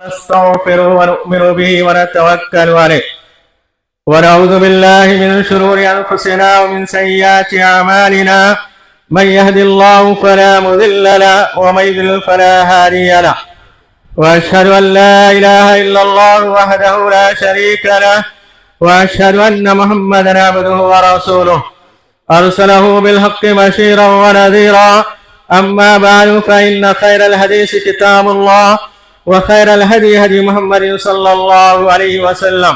نستغفره ونؤمن به ونتوكل عليه ونعوذ بالله من شرور أنفسنا ومن سيئات أعمالنا من يهد الله فلا مضل له ومن يضلل فلا هادي له وأشهد أن لا إله إلا الله وحده لا شريك له وأشهد أن محمدا عبده ورسوله أرسله بالحق بشيرا ونذيرا أما بعد فإن خير الحديث كتاب الله وخير الهدي هدي محمد صلى الله عليه وسلم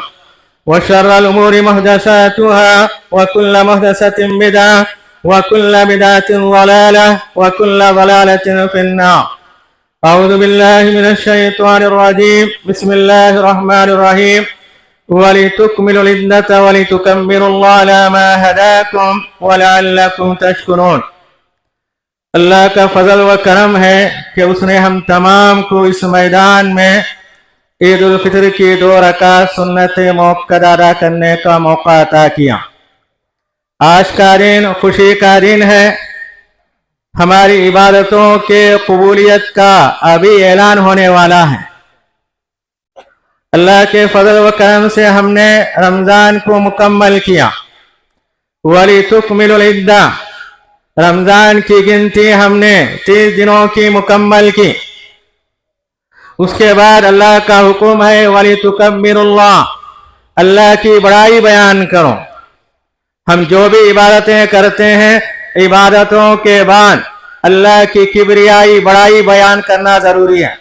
وشر الأمور محدثاتها وكل محدثة بدعة وكل بدعة ضلالة وكل ضلالة في النار. أعوذ بالله من الشيطان الرجيم. بسم الله الرحمن الرحيم. ولتكملوا العدة ولتكبروا الله على ما هداكم ولعلكم تشكرون. اللہ کا فضل و کرم ہے کہ اس نے ہم تمام کو اس میدان میں عید الفطر کی 2 رکعت سنت موقع ادا کرنے کا موقع عطا کیا. آج کا دن خوشی کا دن ہے. ہماری عبادتوں کے قبولیت کا ابھی اعلان ہونے والا ہے. اللہ کے فضل و کرم سے ہم نے رمضان کو مکمل کیا. وَلِتُكْمِلُوا الْعِدَّةَ، رمضان کی گنتی ہم نے 30 دنوں کی مکمل کی. اس کے بعد اللہ کا حکم ہے وَلِتُكَبِّرُوا اللَّهَ، اللہ کی بڑائی بیان کرو. ہم جو بھی عبادتیں کرتے ہیں عبادتوں کے بعد اللہ کی کبریائی بڑائی بیان کرنا ضروری ہے.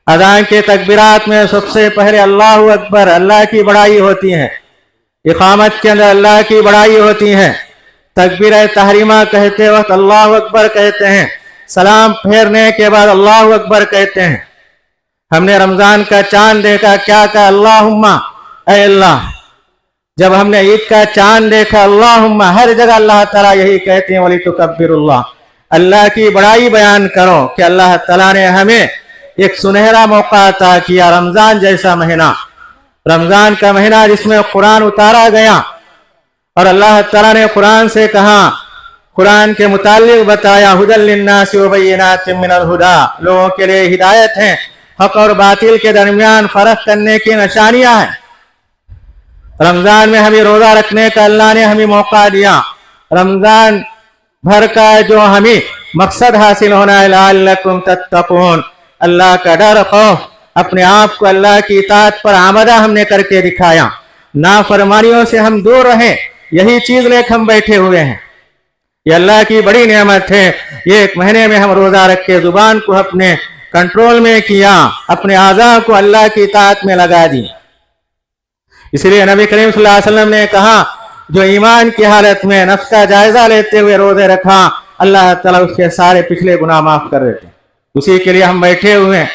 اذان کے تکبیرات میں سب سے پہلے اللہ اکبر، اللہ کی بڑائی ہوتی ہے. اقامت کے اندر اللہ کی بڑائی ہوتی ہے. تکبیر تحریمہ کہتے وقت اللہ اکبر کہتے ہیں. سلام پھیرنے کے بعد اللہ اکبر کہتے ہیں. ہم نے رمضان کا چاند دیکھا، کیا کہا؟ اللہم، اے اللہ. جب ہم نے عید کا چاند دیکھا اللہم، ہر جگہ اللہ تعالیٰ یہی کہتے ہیں وَلِتُكَبِّرُوا اللَّهَ، اللہ کی بڑائی بیان کرو کہ اللہ تعالیٰ نے ہمیں ایک سنہرا موقع عطا کیا، رمضان جیسا مہینہ. رمضان کا مہینہ جس میں قرآن اتارا گیا اور اللہ تعالیٰ نے قرآن سے کہا، قرآن کے متعلق بتایا هُدًى لِلنَّاسِ وَبَيِّنَاتٍ مِّنَ الْهُدَى، لوگوں کے لیے ہدایت ہیں، حق اور باطل کے درمیان فرق کرنے کی نشانیاں ہیں. رمضان میں ہمیں روزہ رکھنے کا اللہ نے ہمیں موقع دیا. رمضان بھر کا جو ہمیں مقصد حاصل ہونا ہے لعلکم تتقون، اللہ کا ڈر، خوف، اپنے آپ کو اللہ کی اطاعت پر آمادہ ہم نے کر کے دکھایا. نافرمانیوں سے ہم دور رہیں، یہی چیز لے کے ہم بیٹھے ہوئے ہیں. یہ اللہ کی بڑی نعمت ہے. یہ ایک مہینے میں ہم روزہ رکھ کے زبان کو اپنے کنٹرول میں کیا، اپنے اعضاء کو اللہ کی اطاعت میں لگا دی. اس لیے نبی کریم صلی اللہ علیہ وسلم نے کہا جو ایمان کی حالت میں نفس کا جائزہ لیتے ہوئے روزے رکھا اللہ تعالیٰ اس کے سارے پچھلے گناہ معاف کر دیتے. اسی کے لیے ہم بیٹھے ہوئے ہیں.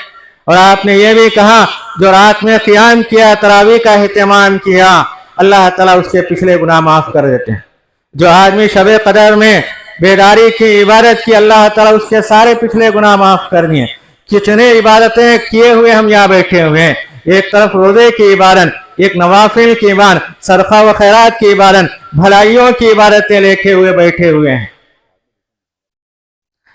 اور آپ نے یہ بھی کہا جو رات میں قیام کیا، تراویح کا اہتمام کیا، اللہ تعالیٰ اس کے پچھلے گناہ معاف کر دیتے ہیں. جو آدمی شب قدر میں بیداری کی عبادت کی اللہ تعالیٰ اس کے سارے پچھلے گناہ معاف کر دیے. کتنے عبادتیں کیے ہوئے ہم یہاں بیٹھے ہوئے ہیں. ایک طرف روزے کی عبادت، ایک نوافل کی عبادت، صدقہ و خیرات کی عبادت، بھلائیوں کی عبادتیں لے ہوئے بیٹھے ہوئے ہیں.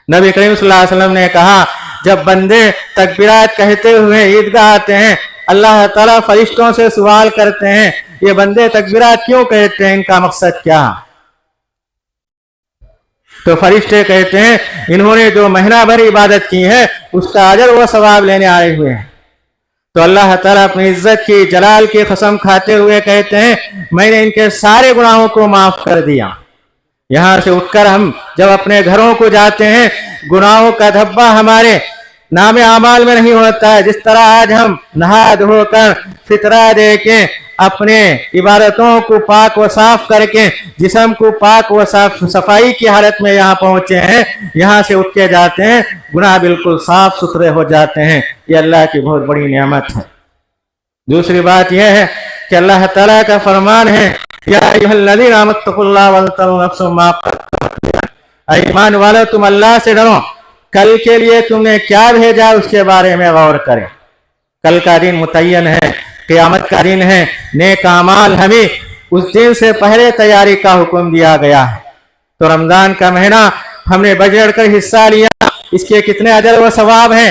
نبی کریم صلی اللہ علیہ وسلم نے کہا جب بندے تکبیرات کہتے ہوئے عیدگاہ آتے ہیں اللہ تعالیٰ فرشتوں سے سوال کرتے ہیں یہ بندے تکبیرات کیوں کہتے ہیں، ان کا مقصد کیا؟ تو فرشتے کہتے ہیں انہوں نے جو مہینہ بھر عبادت کی ہے اس کا اجر و ثواب لینے آئے ہوئے ہیں. تو اللہ تعالیٰ اپنی عزت کی، جلال کی قسم کھاتے ہوئے کہتے ہیں میں نے ان کے سارے گناہوں کو معاف کر دیا. یہاں سے اٹھ کر ہم جب اپنے گھروں کو جاتے ہیں گناہوں کا دھبا ہمارے نام اعمال میں نہیں ہوتا ہے. جس طرح آج ہم نہا دھو کر فطرہ دے کے اپنے عبادتوں کو پاک و صاف کر کے جسم کو پاک و صفائی کی حالت میں یہاں پہنچے ہیں، یہاں سے اٹھ کے جاتے ہیں گناہ بالکل صاف ستھرے ہو جاتے ہیں. یہ اللہ کی بہت بڑی نعمت ہے. دوسری بات یہ ہے کہ اللہ تعالیٰ کا فرمان ہے یا ایھا الذین آمنوا اتقوا اللہ ولتنظر نفس ما قدمت لغد، ایمان والو تم اللہ سے ڈرو، کل کے لیے تم نے کیا بھیجا اس کے بارے میں غور کریں. کل کا دن متعین ہے، قیامت کا دن ہے. نیک اعمال ہمیں اس دن سے پہلے تیاری کا حکم دیا گیا ہے. تو رمضان کا مہینہ ہم نے بڑھ چڑھ کر حصہ لیا، اس کے کتنے اجر و ثواب ہیں،